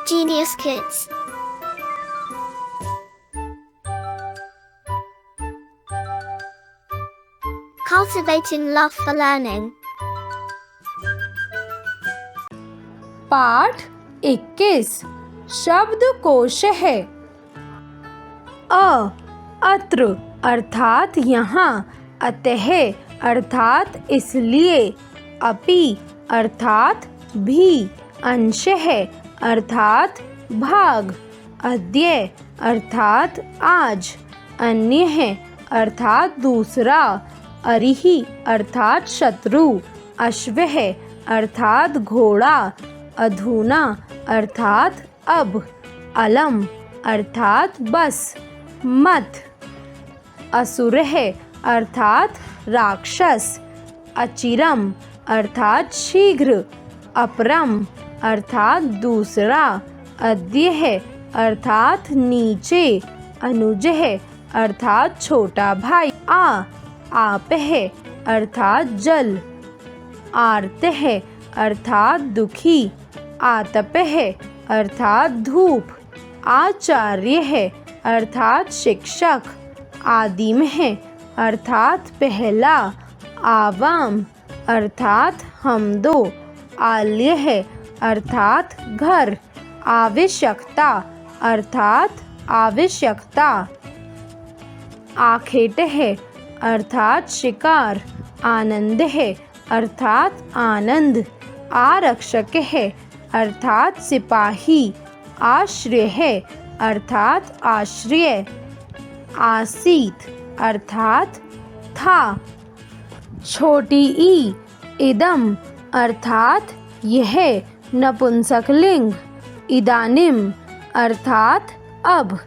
Genius Kids. Cultivating love for learning. पाठ 21 शब्दकोश है। अत्र अर्थात यहाँ, अतः अर्थात इसलिए, अपि अर्थात भी, अंशः अर्थात भाग, अद्य अर्थात आज, अन्यः अर्थात दूसरा, अरिहि अर्थात शत्रु, अश्वः अर्थात घोड़ा, अधुना अर्थात अब, अलम अर्थात बस, मत, असुरः अर्थात राक्षस, अचिरम अर्थात शीघ्र, अपरम अर्थात दूसरा, अद्यः अर्थात नीचे, अनुजः अर्थात छोटा भाई, आपः अर्थात जल, आर्तः अर्थात दुखी, आतपः अर्थात धूप, आचार्यः अर्थात शिक्षक, आदिमः अर्थात पहला, आवाम अर्थात हम दो, आल्यः अर्थात घर, आवश्यकता अर्थात आवश्यकता, आखेटः अर्थात शिकार, आनंदः अर्थात आनंद, आरक्षकः अर्थात सिपाही, आश्रयः अर्थात आश्रय, आसीत अर्थात था, छोटी ई, इदम अर्थात यह, नपुंसकलिंग, इदानिम अर्थात अब,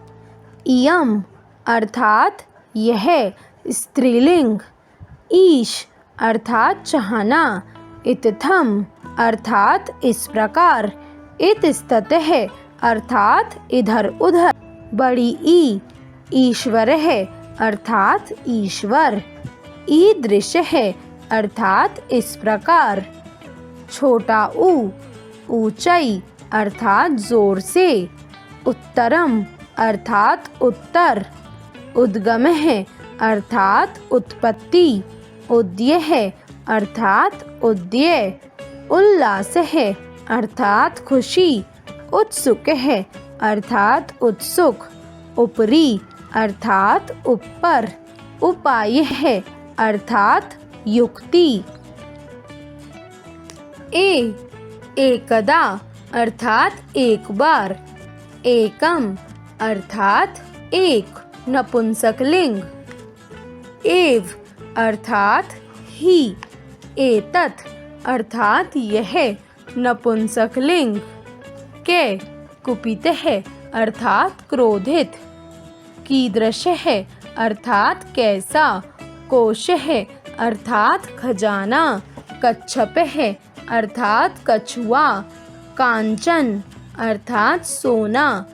इयम अर्थात यह, स्त्रीलिंग, ईश अर्थात चाहना, इत्थम अर्थात इस प्रकार, इतस्ततः अर्थात इधर उधर, बड़ी ई, ईश्वरः अर्थात ईश्वर, ईदृशः अर्थात इस प्रकार, छोटा ऊ, ऊंचाई अर्थात जोर से, उत्तरम अर्थात उत्तर, उद्गमः अर्थात उत्पत्ति, उद्यः अर्थात उद्यय, उल्लासः अर्थात खुशी, उत्सुकः अर्थात उत्सुक, उपरी अर्थात ऊपर, उपायः अर्थात युक्ति, एकदा अर्थात एक बार, एकम अर्थात एक, नपुंसकलिंग, एव अर्थात ही, एतत् अर्थात यह, नपुंसकलिंग, के कुपितः अर्थात क्रोधित, कीदृशः अर्थात कैसा, कोशः अर्थात खजाना, कच्छपः अर्थात कछुआ, कांचन अर्थात सोना,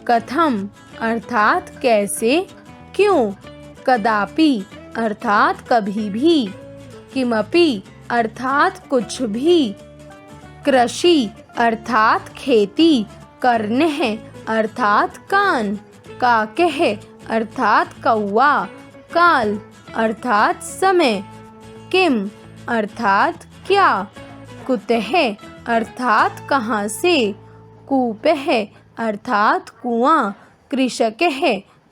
कथम अर्थात कैसे, क्यों, कदापि अर्थात कभी भी, किमपि अर्थात कुछ भी, कृषि अर्थात खेती, कर्णः अर्थात कान, काकः अर्थात कौवा, काल अर्थात समय, किम अर्थात क्या, कुतः अर्थात कहाँ से, कूपः अर्थात कुआं, कृषकः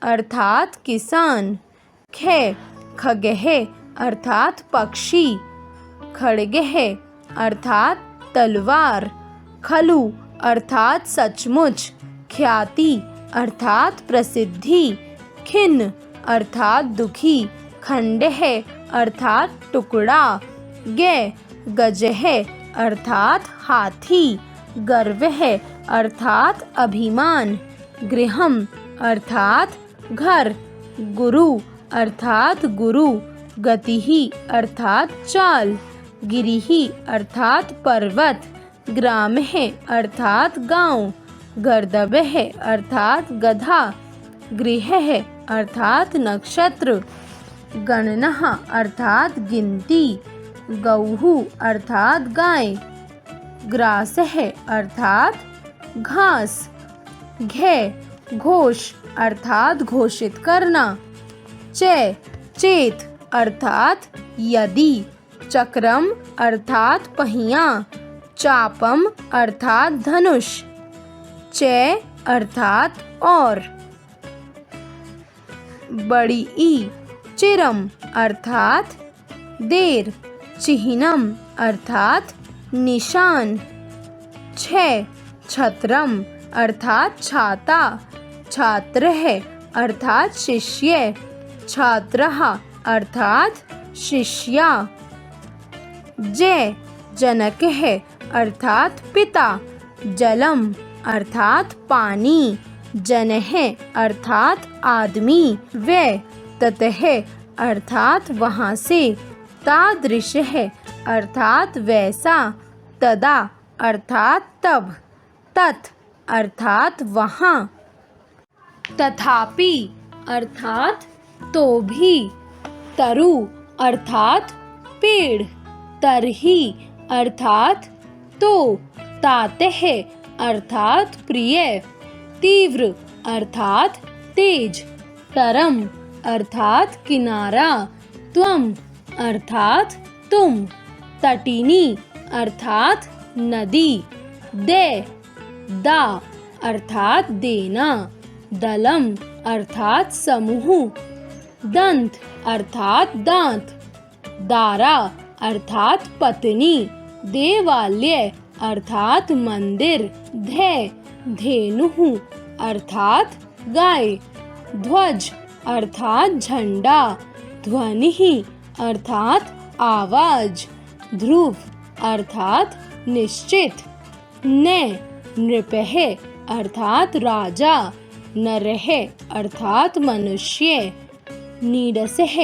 अर्थात किसान, खगः अर्थात पक्षी, खड्गः अर्थात तलवार, खलु अर्थात सचमुच, ख्याति अर्थात प्रसिद्धि, खिन्न अर्थात दुखी, खंडः अर्थात टुकड़ा, गजः अर्थात हाथी, गर्वः अर्थात अभिमान, गृहम अर्थात घर, गुरु अर्थात गुरु, गतिः अर्थात चाल, गिरिः अर्थात पर्वत, ग्रामः अर्थात गांव, गर्दभः अर्थात गधा, गृहः अर्थात नक्षत्र, गणना अर्थात गिनती, गौः अर्थात गाय, ग्रासः अर्थात घास। घे घोष अर्थात घोषित करना। चे चेत अर्थात यदि। चक्रम अर्थात पहिया। चापम अर्थात धनुष। चे अर्थात और। बड़ी ई चिरम अर्थात देर। चिह्नम अर्थात निशान। छे छत्रम अर्थात छाता। छात्र है अर्थात शिष्य। छात्रः अर्थात शिष्या। जय जनक है अर्थात पिता। जलम अर्थात पानी। जनः अर्थात आदमी। वे ततः अर्थात वहाँ से। तादृश है अर्थात वैसा। तदा अर्थात तब। तत् अर्थात वहाँ। तथापि अर्थात तो भी। तरु अर्थात पेड़। तरही अर्थात तो। तातेः अर्थात प्रिय। तीव्र अर्थात तेज। तरम अर्थात किनारा। त्वम अर्थात तुम। तटिनी अर्थात नदी। दे दा अर्थात देना। दलम अर्थात समूह। दंत अर्थात दांत। दारा अर्थात पत्नी। देवालय अर्थात मंदिर। धे धेनुः अर्थात गाय। ध्वज अर्थात झंडा। ध्वनिः अर्थात आवाज। ध्रुव अर्थात निश्चित। ने नृपः अर्थात राजा। नरः अर्थात मनुष्य। नीडसः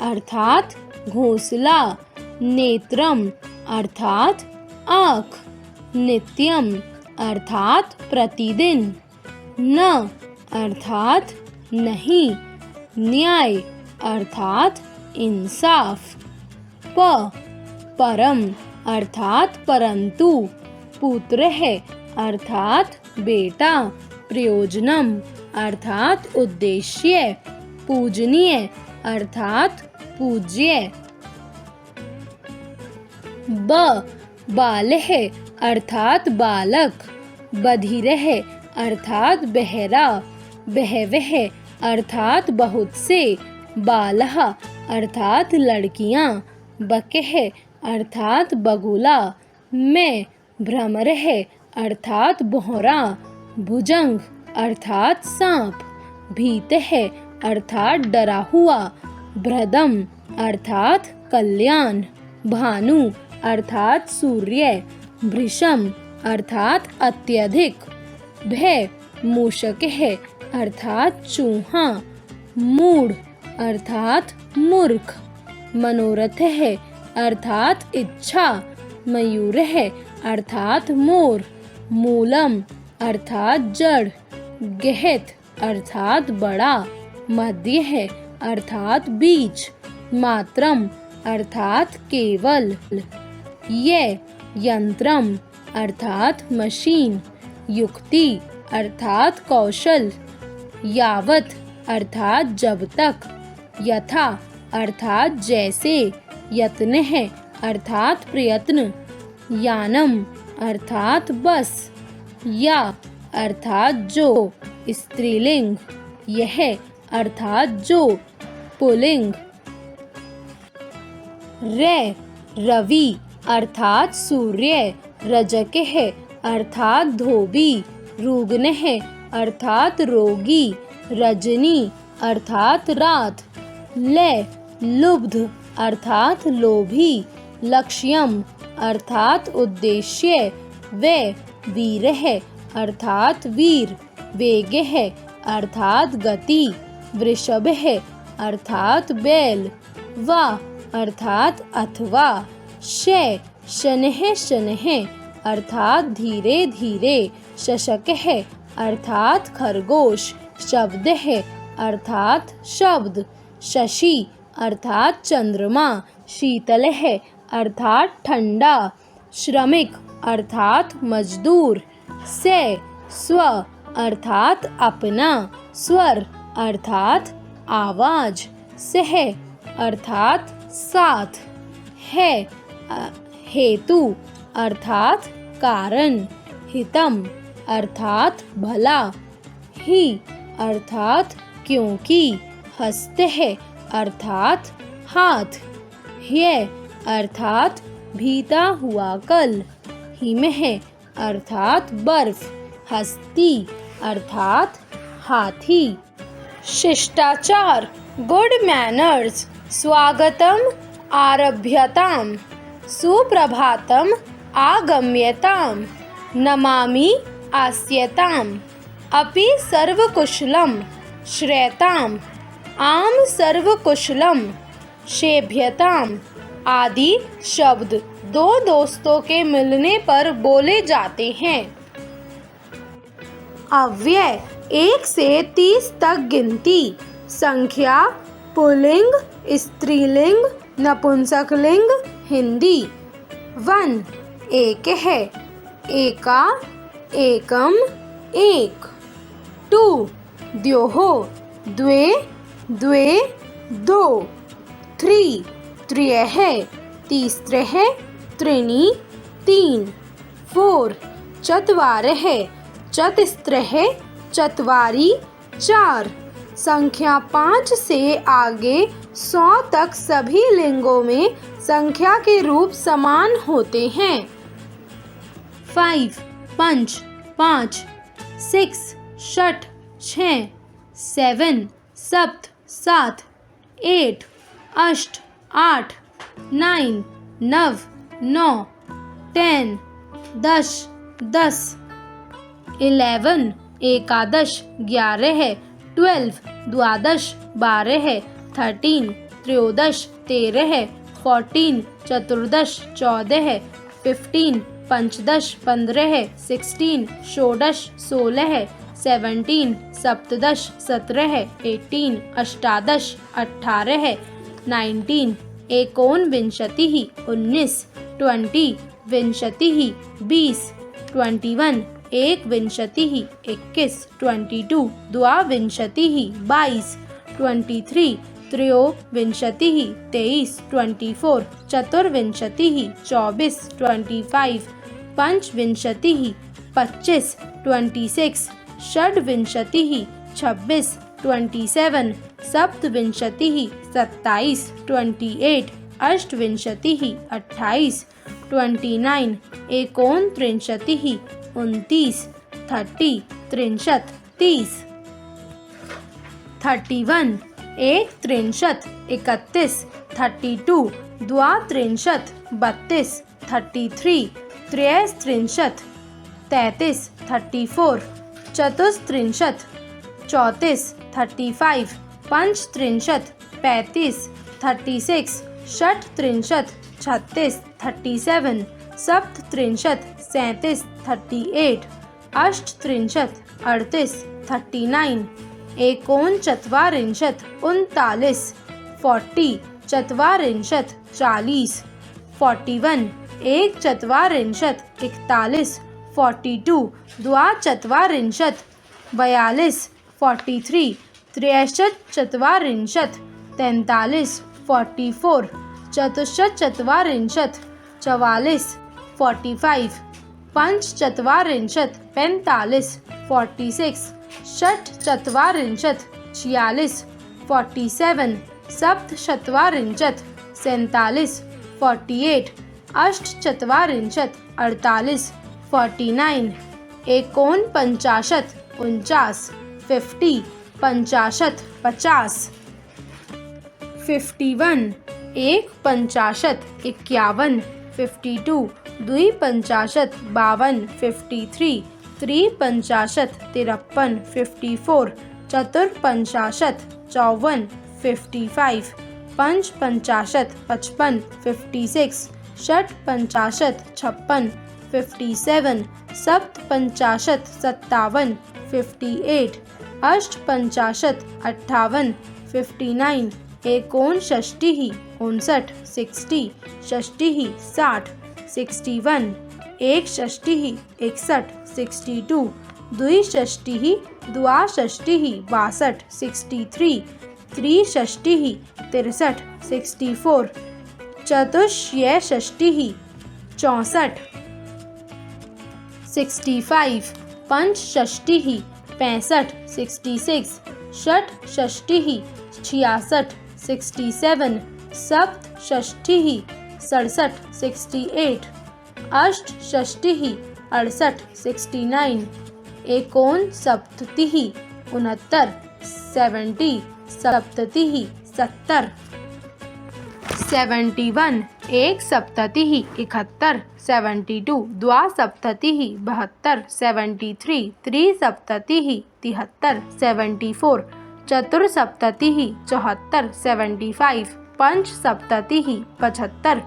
अर्थात घोंसला। नेत्रम अर्थात आँख। नित्यम अर्थात प्रतिदिन। न अर्थात नहीं। न्याय अर्थात इंसाफ। परम अर्थात परंतु। पुत्र है अर्थात बेटा। प्रयोजनम अर्थात उद्देश्य। पूजनीय अर्थात पूज्य। बालः अर्थात बालक। बधिरः अर्थात बहरा। बहवः अर्थात बहुत से। बालः अर्थात लड़कियां। बकः अर्थात बगुला। मैं भ्रमरः अर्थात बोहरा। भुजंग अर्थात सांप। भीतः अर्थात डरा हुआ। भ्रदम अर्थात कल्याण। भानु अर्थात सूर्य। भृशम अर्थात अत्यधिक। भय मूषक है अर्थात चूहा। मूढ़ अर्थात मूर्ख। मनोरथ है अर्थात इच्छा। मयूर है अर्थात मोर। मूलम अर्थात जड़। गहत अर्थात बड़ा। मध्य है अर्थात बीच। मात्रम अर्थात केवल। ये यंत्रम अर्थात मशीन। युक्ति अर्थात कौशल। यावत अर्थात जब तक। यथा अर्थात जैसे। यत्न है अर्थात प्रयत्न। यानम अर्थात बस। या अर्थात जो स्त्रीलिंग। यह अर्थात जो पुल्लिंग। रवि अर्थात सूर्य। रजक है अर्थात धोबी। रुग्ण है अर्थात रोगी। रजनी अर्थात रात। लुब्ध अर्थात लोभी। लक्ष्यम अर्थात उद्देश्य। वीर है अर्थात वीर। वेग है अर्थात गति। वृषभ है अर्थात बैल। वा अर्थात अथवा। शनः अर्थात धीरे धीरे। शशक है अर्थात खरगोश। शब्द है अर्थात शब्द। शशि अर्थात चंद्रमा। शीतल है अर्थात ठंडा। श्रमिक अर्थात मजदूर। स्व अर्थात अपना, स्वर अर्थात आवाज, सह अर्थात साथ, है हेतु अर्थात कारण, हितम अर्थात भला, ही अर्थात क्योंकि, हस्ते अर्थात हाथ, ह्य अर्थात भीता हुआ कल, हिमह अर्थात बर्फ, हस्ती अर्थात हाथी। शिष्टाचार गुड मैनर्स, स्वागतम आरभ्यताम, सुप्रभातम आगम्यताम, नमामि आस्यताम, अपि सर्वकुशलम श्रेयताम, आम सर्वकुशलम शेभ्यताम आदि शब्द दो दोस्तों के मिलने पर बोले जाते हैं। अव्यय 1 से 30 तक गिनती, संख्या, पुल्लिंग, स्त्रीलिंग, नपुंसकलिंग, हिंदी। 1 एक है, एका, एकम, एक। 2 द्योः, द्वे, द्वे, दो। 3 त्र्यः, तीस्रः, त्रीणि, तीन। 4 चत्वारः, चतस्रः, चत्वारि, चार। संख्या 5 से आगे 100 तक सभी लिंगों में संख्या के रूप समान होते हैं। 5 पंच, 5। 6 षट, 6। 7 सप्त, 7। 8 अष्ट, 8। 9 नव, 9। 10 दश, 10। 11 एकादश, 11। 12 द्वादश, 12। 13 त्रयोदश, 13। 14 चतुर्दश, 14। 15 पंचदश, 15। 16 षोडश, 16। 17 सप्तदश, 17। 18 अष्टादश, 18। 19 एकोनविंशतिः, 19। 20 विंशतिः, 20। 21 एकविंशतिः, 21। 22 द्वाविंशतिः, 22। 23 त्रयोविंशतिः, 23। 24 चतुर्विंशतिः, 24। 25 पंचविंशतिः, 25। 26 षड्विंशतिः, 26। 27 सप्तविंशतिः, 27। 28 अष्टविंशतिः, 28। 29 एकोनत्रिंशतिः, 29। 30 त्रिंशत्, 30। 31 एकत्रिंशत्, 31। 32 द्वात्रिंशत्, 32। 33 त्रयस्त्रिंशत्, 33। 34 चतुस्त्रिंशत्, 34। 35 पंचत्रिंशत्, 35। 36 षट्त्रिंशत्, 36। 37 सप्तत्रिंशत्, 37। 38 अष्टत्रिंशत्, 38। 39 एकोनचत्वारिंशत्, 39। 40 चत्वारिंशत्, 40। 41 एकचत्वारिंशत्, 41। 42 द्वाचत्वारिंशत्, 42। 43 त्रयश्चत्वारिंशत्, 43। 44 चतुश्चत्वारिंशत्, 44। 45 पंचचत्वारिंशत्, 45। 46 षट्चत्वारिंशत्, 46। 47 सप्तचत्वारिंशत्, 47। 48 अष्टचत्वारिंशत्, 48। 49 एकोनपंचाशत्, 49। 50 पंचाशत्, 50। 51 एकपंचाशत्, 51। 52 द्विपंचाशत्, 52। 53 त्रिपंचाशत्, 53। 54 चतुर्पंचाशत्, 54। 55 पंचपंचाशत्, 55। 56 षट्पंचाशत्, 56। 57 सप्तपंचाशत्, 57। 58 अष्टपंचाशत्, 58। 59 एकोनषष्टिः, 59। 60 षष्टिः, 60। 61 एकषष्टिः, 61। 62 द्विषष्टिः द्वाषष्टिः 62 63 त्रिषष्टिः 63 64 चतुष्षष्टिः 64 65 पंचषष्टिः 65 66 षट्षष्टिः 66 67 सप्तषष्टिः 67 68 अष्टषष्टिः 68 69 एकोनसप्ततिः 69 70 सप्ततिः 70 71 एक सप्ततिः 71 72 द्वासप्ततिः 72 73 त्रिसप्ततिः 73 74 चतुर्सप्ततिः 74 75 पंचसप्ततिः 75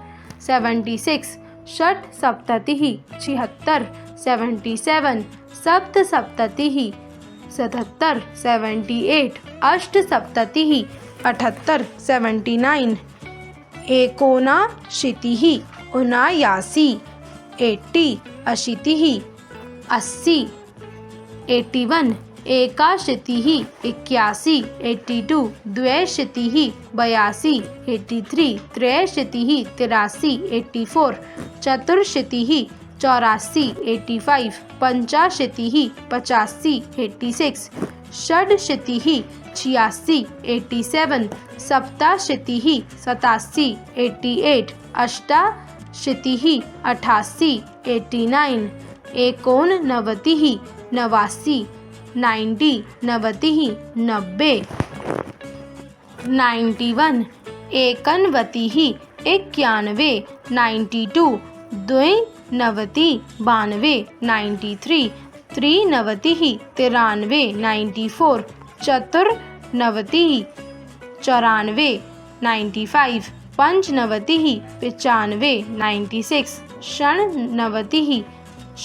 76 षट्सप्ततिः 76 77 सप्तसप्ततिः 77 78 अष्टसप्ततिः 78 79 एकोनाशीतिः 79 80 अशीतिः 80 81 एकाशीतिः 81 82 द्व्यशीतिः 82 83 त्रयशीतिः 83 84 चतुर्शीतिः 84 85 पंचाशीतिः 85 86 षड्शीतिः 86 87 सप्ताशीतिः 87 88 अष्टाशीतिः 88 89 एकोननवतिः 89 90 नवतिः 90 91 एकनवतिः 91 92 द्विनवतिः 92 93 त्रिनवतिः 93 94 चतुर्नवतिः 94 95 पंचनवतिः 95 96 षण्णवतिः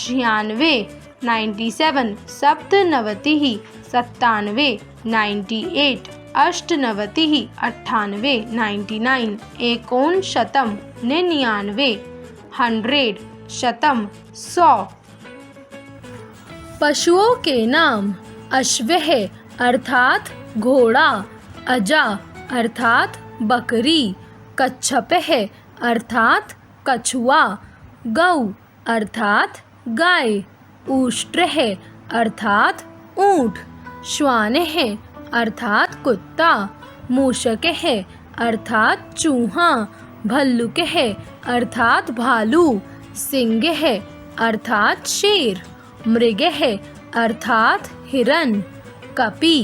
96 97 सप्तनवतिः 97 98 अष्टनवतिः 98 99 एकोनशतं 99 100 शतम 100 पशुओं के नाम अश्वः अर्थात घोड़ा अजा अर्थात बकरी कच्छपः अर्थात कछुआ गौ अर्थात गाय ऊष्ट्रः अर्थात ऊँट श्वानः अर्थात कुत्ता मूषकः अर्थात चूहा भल्लुकः अर्थात भालू सिंहः अर्थात शेर मृगः अर्थात हिरन कपि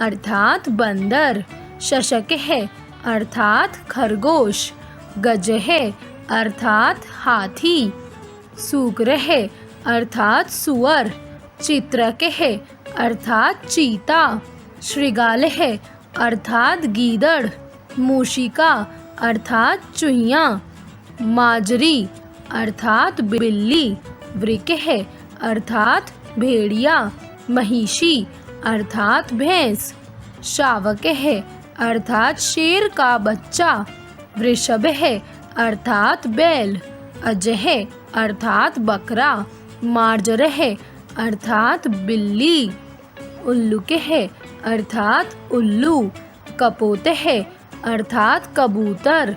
अर्थात बंदर शशकः अर्थात खरगोश गजः अर्थात हाथी सूकरः अर्थात सुअर चित्रकः अर्थात चीता श्रृगालः अर्थात गीदड़ मूषिका अर्थात चूहिया माजरी अर्थात बिल्ली वृकः अर्थात भेड़िया महिषी अर्थात भैंस शावकः अर्थात शेर का बच्चा वृषभः अर्थात बैल अजः अर्थात बकरा मार्जरः अर्थात बिल्ली उल्लुकः अर्थात उल्लू कपोतः अर्थात कबूतर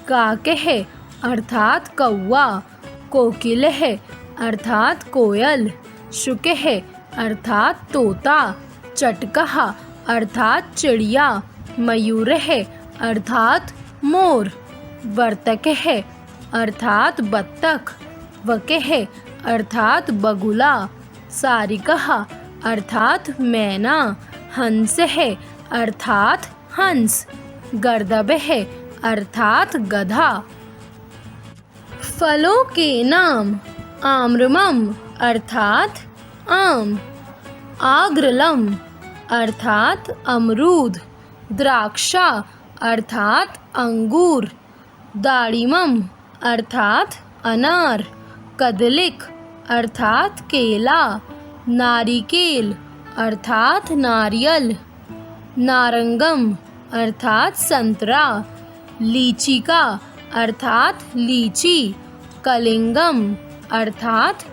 काकः अर्थात कौवा कोकिलः अर्थात कोयल शुकः अर्थात तोता चटकः अर्थात चिड़िया मयूरः अर्थात मोर वर्तकः अर्थात बत्तख वकः अर्थात बगुला सारिकः अर्थात मैना हंसः अर्थात हंस गर्दभः अर्थात गधा फलों के नाम आम्रमम अर्थात आम आग्रलम अर्थात अमरूद द्राक्षा अर्थात अंगूर दाड़िमम अर्थात अनार कदलिक अर्थात केला नारिकेल अर्थात नारियल नारंगम अर्थात संतरा लीचिका अर्थात लीची कलिंगम अर्थात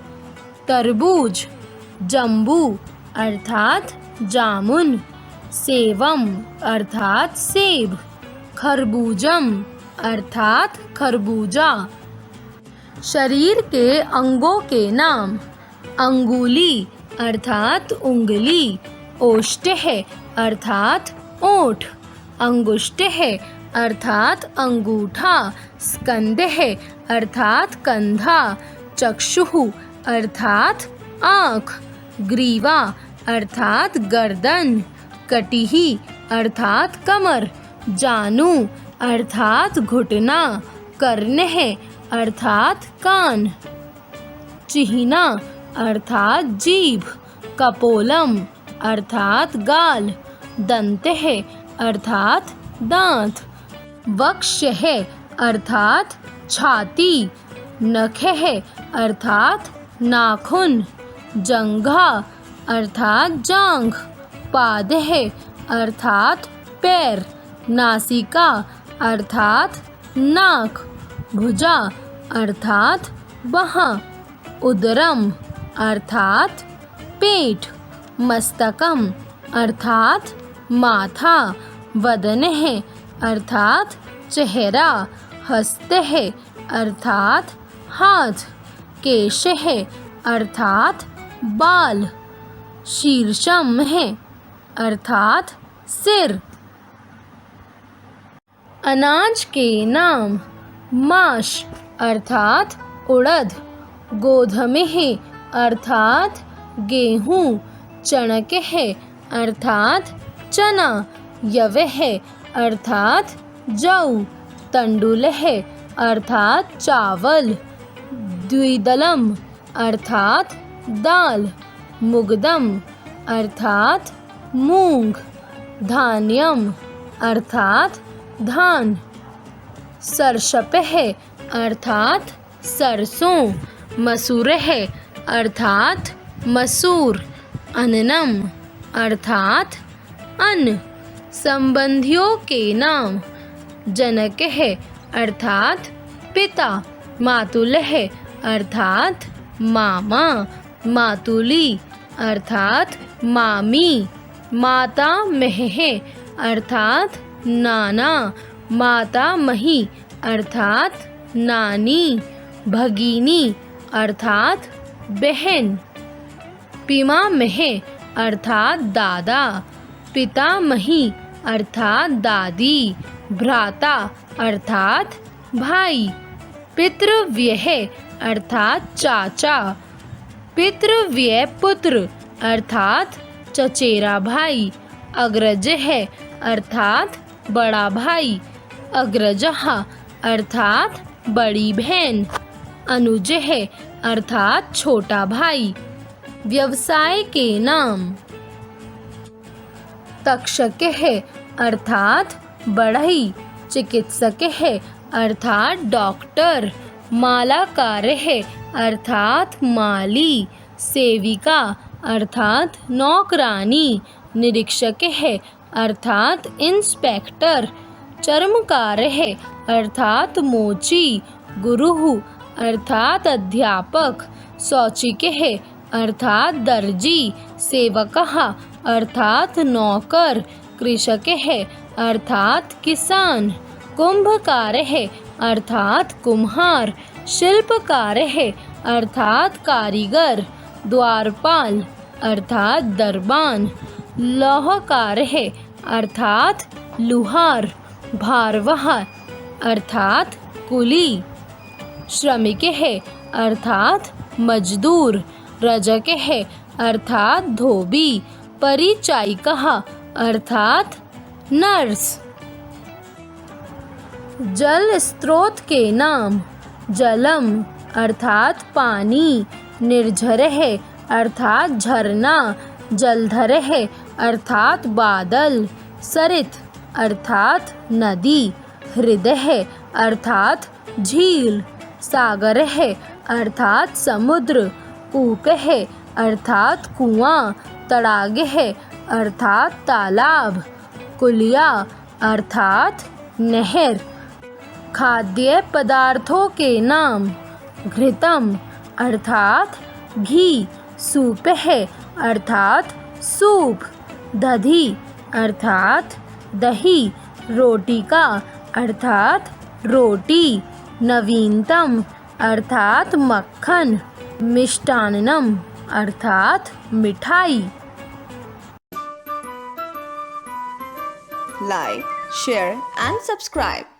तरबूज जम्बू अर्थात जामुन, सेवम अर्थात सेब, खरबूजम अर्थात खरबूजा। शरीर के अंगों के नाम: अंगुली अर्थात उंगली, ओष्ठ्य अर्थात ओठ, अंगुष्ठ्य अर्थात अंगूठा, स्कंदः अर्थात कंधा, चक्षुः अर्थात आँख, ग्रीवा अर्थात गर्दन, कटिः अर्थात कमर, जानू अर्थात घुटना, कर्णः अर्थात कान, चिह्ना अर्थात जीभ, कपोलम अर्थात गाल, दंतः अर्थात दांत, वक्ष्यः अर्थात छाती, नखः अर्थात नाखून, जंघा अर्थात जांघ, पादः अर्थात पैर, नासिका अर्थात नाक, भुजा अर्थात बाहाँ, उदरम अर्थात पेट, मस्तकम अर्थात माथा, वदनः अर्थात चेहरा, हस्तः अर्थात हाथ, केशः अर्थात बाल, शीर्षम अर्थात सिर। अनाज के नाम: माश अर्थात उड़द, गोधुमः अर्थात गेहूँ, चणकः अर्थात चना, यवः अर्थात जौ, तंडुलः अर्थात चावल, द्विदलम अर्थात दाल, मुगदम अर्थात मूंग, धान्यम अर्थात धान, सरसपः अर्थात सरसों, मसूरः अर्थात मसूर, अन्नम अर्थात अन्न। संबंधियों के नाम: जनकः अर्थात पिता, मातुलः अर्थात मामा, मातुली अर्थात मामी, मातामहः अर्थात नाना, मातामही अर्थात नानी, भगिनी अर्थात बहन, पितामह अर्थात दादा, पितामही अर्थात दादी, भ्राता अर्थात भाई, पितृव्यः अर्थात चाचा, पितृव्य पुत्र अर्थात चचेरा भाई, अग्रजः अर्थात बड़ा भाई, अग्रजः अर्थात बड़ी बहन, अनुजः अर्थात छोटा भाई। व्यवसाय के नाम: तक्षकः अर्थात बढ़ई, चिकित्सकः अर्थात डॉक्टर, मालाकारः अर्थात माली, सेविका अर्थात नौकरानी, निरीक्षकः अर्थात इंस्पेक्टर, चर्मकारः अर्थात मोची, गुरुः अर्थात अध्यापक, शौचिकः अर्थात दर्जी, सेवकः अर्थात नौकर, कृषकः अर्थात किसान, कुंभकारः अर्थात कुम्हार, शिल्पकारः अर्थात कारीगर, द्वारपाल अर्थात दरबान, लौहकारः अर्थात लुहार, भारवाह अर्थात कुली, श्रमिकः अर्थात मजदूर, रजकः अर्थात धोबी, परिचायिकः अर्थात नर्स। जल स्रोत के नाम: जलम अर्थात पानी, निर्झरः अर्थात झरना, जलधरः अर्थात बादल, सरित अर्थात नदी, हृदय अर्थात झील, सागरः अर्थात समुद्र, कूपः अर्थात कुआं, तड़ागः अर्थात तालाब, कुलिया अर्थात नहर। खाद्य पदार्थों के नाम: घृतम अर्थात घी, सूप है अर्थात सूप। दधी अर्थात दही। रोटी का अर्थात रोटी। नवीनतम अर्थात मक्खन। मिष्टान्नम अर्थात मिठाई। Like, share and subscribe.